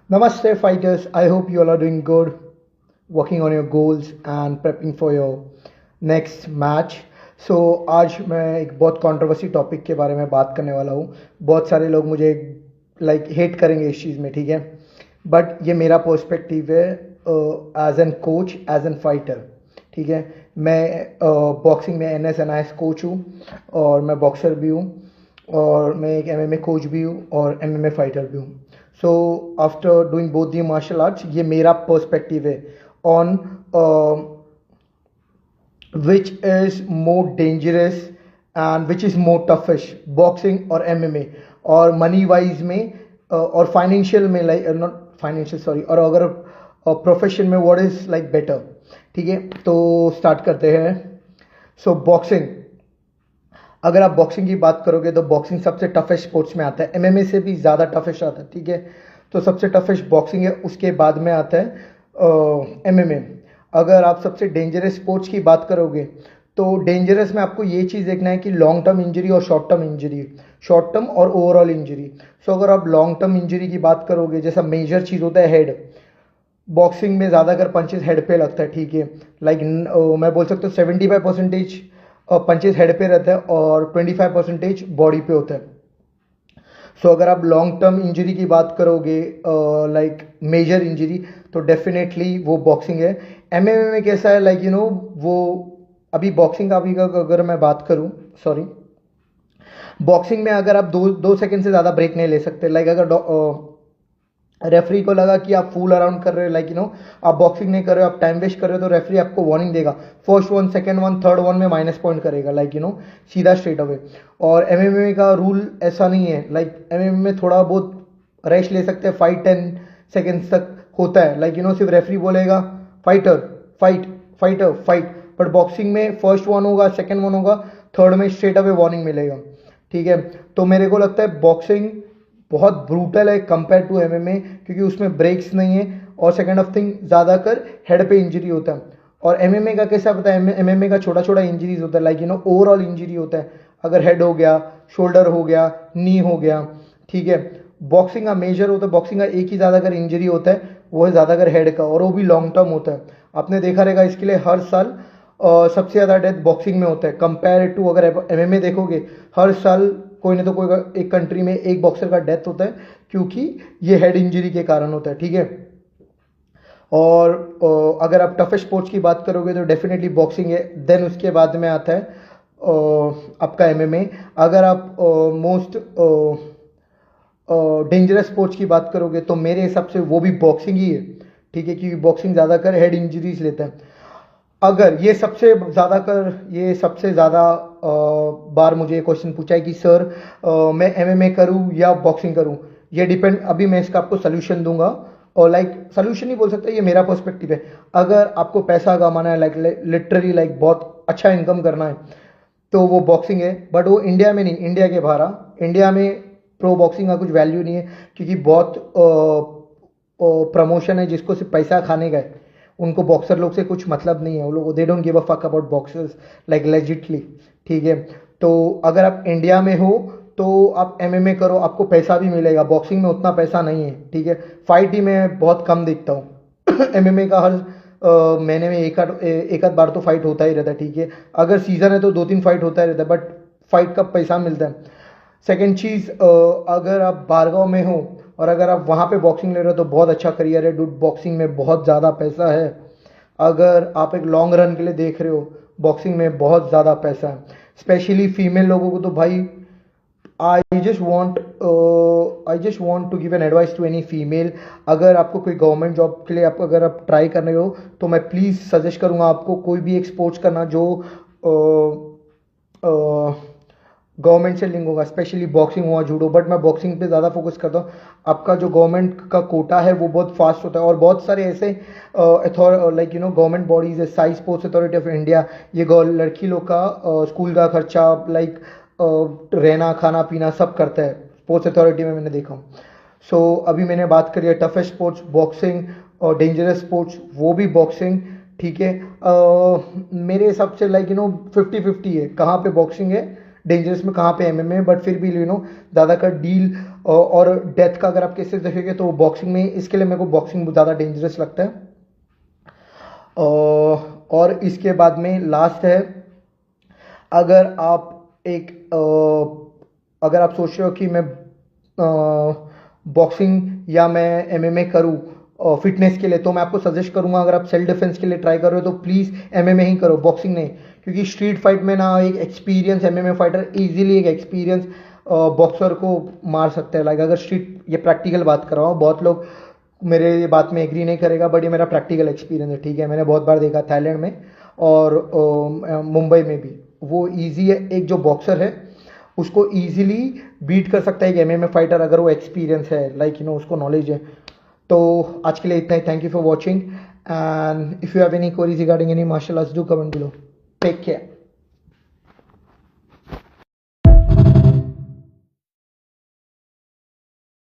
Namaste, fighters. I hope you all are doing good, working on your goals and prepping for your next match. सो आज मैं एक बहुत controversy topic के बारे में बात करने वाला हूँ. बहुत सारे लोग मुझे हेट करेंगे इस चीज़ में, ठीक है, बट ये मेरा पर्सपेक्टिव है as an coach, as an fighter. ठीक है, मैं बॉक्सिंग में NS कोच हूँ और मैं बॉक्सर भी हूँ और मैं एक MMA कोच भी हूँ और MMA फाइटर भी हूँ. So after doing both the martial arts, ये मेरा पर्सपेक्टिव है on which is more dangerous and which is more toughest, boxing और MMA. और मनी वाइज में और फाइनेंशियल में नॉट फाइनेंशियल सॉरी, और अगर प्रोफेशन में व्हाट इज बेटर. ठीक है, तो स्टार्ट करते हैं. सो बॉक्सिंग, अगर आप बॉक्सिंग की बात करोगे तो बॉक्सिंग सबसे टफेस्ट स्पोर्ट्स में आता है. MMA से भी ज़्यादा टफेस्ट आता है. ठीक है, तो सबसे टफेस्ट बॉक्सिंग है, उसके बाद में आता है MMA. अगर आप सबसे डेंजरस स्पोर्ट्स की बात करोगे तो डेंजरस में आपको ये चीज़ देखना है कि लॉन्ग टर्म इंजरी और short term injury, short term और ओवरऑल इंजरी. सो अगर आप लॉन्ग टर्म इंजरी की बात करोगे, जैसा मेजर चीज़ होता है हेड. बॉक्सिंग में ज़्यादातर पंचेस हेड पे लगता है. ठीक है, मैं बोल सकता हूँ 75% पंचेस हेड पे रहता है और 25% बॉडी पे होता है. सो अगर आप लॉन्ग टर्म इंजरी की बात करोगे, मेजर इंजरी, तो डेफिनेटली वो बॉक्सिंग है. MMA में कैसा है, वो अभी बॉक्सिंग का अभी का अगर मैं बात करूं, सॉरी, बॉक्सिंग में अगर आप दो सेकंड से ज़्यादा ब्रेक नहीं ले सकते. अगर रेफरी को लगा कि आप फूल अराउंड कर रहे हो, आप बॉक्सिंग नहीं कर रहे हो, आप टाइम वेस्ट कर रहे हो, तो रेफरी आपको वार्निंग देगा. First one, second one, third one में माइनस पॉइंट करेगा, सीधा स्ट्रेट अवे. और MMA का रूल ऐसा नहीं है. MMA में थोड़ा बहुत रेस्ट ले सकते हैं, 5-10 सेकेंड्स तक होता है. सिर्फ रेफरी बोलेगा fighter fight, fighter fight. But boxing में फर्स्ट वन होगा, सेकेंड वन होगा, थर्ड में स्ट्रेट अवे वार्निंग मिलेगा. ठीक है, तो मेरे को लगता है बॉक्सिंग बहुत ब्रूटल है कंपेयर टू MMA, क्योंकि उसमें ब्रेक्स नहीं है. और सेकंड ऑफ थिंग, ज़्यादातर हेड पे इंजरी होता है. और MMA का कैसा पता है, MMA का छोटा छोटा इंजरीज होता है, ओवरऑल इंजरी होता है. अगर हेड हो गया, शोल्डर हो गया, नी हो गया. ठीक है, बॉक्सिंग का मेजर होता है, बॉक्सिंग का एक ही ज़्यादातर इंजरी होता है, वो है ज़्यादातर हेड का, और वो भी लॉन्ग टर्म होता है. आपने देखा रहेगा, इसके लिए हर साल सबसे ज़्यादा डेथ बॉक्सिंग में होता है कंपेयर टू अगर MMA देखोगे. हर साल कोई ना तो कोई एक कंट्री में एक बॉक्सर का डेथ होता है, क्योंकि ये हेड इंजरी के कारण होता है. ठीक है, और अगर आप टफेस्ट स्पोर्ट्स की बात करोगे तो डेफिनेटली बॉक्सिंग है. देन उसके बाद में आता है आपका MMA. अगर आप मोस्ट डेंजरस स्पोर्ट्स की बात करोगे तो मेरे हिसाब से वो भी बॉक्सिंग ही है. ठीक है, क्योंकि बॉक्सिंग ज़्यादातर हेड इंजरीज लेता है. अगर ये सबसे ज़्यादा बार मुझे क्वेश्चन पूछा है कि सर मैं MMA करूं या बॉक्सिंग करूं, ये डिपेंड. अभी मैं इसका आपको सोल्यूशन दूंगा, और सोल्यूशन नहीं बोल सकता, ये मेरा पर्सपेक्टिव है. अगर आपको पैसा कमाना है, लिटरली बहुत अच्छा इनकम करना है, तो वो बॉक्सिंग है. बट वो इंडिया में नहीं, इंडिया के बाहर. इंडिया में प्रो बॉक्सिंग का कुछ वैल्यू नहीं है, क्योंकि बहुत प्रमोशन है जिसको सिर्फ पैसा खाने का है. उनको बॉक्सर लोग से कुछ मतलब नहीं है. वो लोग they don't give a fuck about boxers legitly. ठीक है, तो अगर आप इंडिया में हो तो आप MMA करो, आपको पैसा भी मिलेगा. बॉक्सिंग में उतना पैसा नहीं है. ठीक है, फाइट ही मैं बहुत कम देखता हूँ. MMA का हर महीने में एक आध बार तो फाइट होता ही रहता है. ठीक है, अगर सीजन है तो 2-3 फाइट होता ही रहता है, बट फाइट का पैसा मिलता है. सेकेंड चीज़, अगर आप बारगांव में हो और अगर आप वहाँ पे बॉक्सिंग ले रहे हो तो बहुत अच्छा करियर है डूड. बॉक्सिंग में बहुत ज़्यादा पैसा है. अगर आप एक लॉन्ग रन के लिए देख रहे हो, बॉक्सिंग में बहुत ज़्यादा पैसा है. स्पेशली फीमेल लोगों को तो भाई, I just want to give an advice to any female. अगर आपको कोई गवर्नमेंट जॉब के लिए अगर आप ट्राई कर रहे हो, तो मैं प्लीज़ सजेस्ट करूँगा आपको कोई भी एक स्पोर्ट्स करना जो गवर्नमेंट से लिंक होगा. स्पेशली बॉक्सिंग हुआ, जूडो, बट मैं बॉक्सिंग पे ज़्यादा फोकस करता हूँ. आपका जो गवर्नमेंट का कोटा है वो बहुत फास्ट होता है, और बहुत सारे ऐसे गवर्नमेंट बॉडीज है, Sai sports authority of India, ये लड़की लोग का स्कूल का खर्चा, रहना खाना पीना सब करता है. स्पोर्ट्स अथॉरिटी में मैंने देखा हूँ. सो अभी मैंने बात करी है टफेस्ट स्पोर्ट्स बॉक्सिंग, और डेंजरस स्पोर्ट्स वो भी बॉक्सिंग. ठीक है, मेरे हिसाब से 50-50 है कहाँ पे बॉक्सिंग है डेंजरस में कहाँ पे एमएमए, बट फिर भी ज़्यादा का डील और डेथ का अगर आप केसेस देखेंगे तो बॉक्सिंग में, इसके लिए मेरे को बॉक्सिंग ज़्यादा डेंजरस लगता है। और इसके बाद में लास्ट है, अगर आप एक अगर आप सोच रहे हो कि मैं बॉक्सिंग या मैं एमएमए करूँ फिटनेस के लिए, तो मैं आपको सजेस्ट करूंगा, अगर आप सेल्फ डिफेंस के लिए ट्राई कर रहे हो तो प्लीज़ एमएमए ही करो, बॉक्सिंग नहीं। क्योंकि स्ट्रीट फाइट में ना एक एक्सपीरियंस एमएमए फाइटर इजीली एक एक्सपीरियंस बॉक्सर को मार सकते हैं। लाइक अगर स्ट्रीट, ये प्रैक्टिकल बात कर रहा हूँ, बहुत लोग मेरे ये बात में एग्री नहीं करेगा, बट ये मेरा प्रैक्टिकल एक्सपीरियंस है, ठीक है। मैंने बहुत बार देखा थाईलैंड में और मुंबई में भी, वो ईजी है, एक जो बॉक्सर है उसको ईजिली बीट कर सकता है एक एमएमए फाइटर, अगर वो एक्सपीरियंस है, लाइक उसको नॉलेज है। तो आज के लिए इतना ही। Thank you for watching, and if you have any queries regarding any martial arts, do comment below. Take care.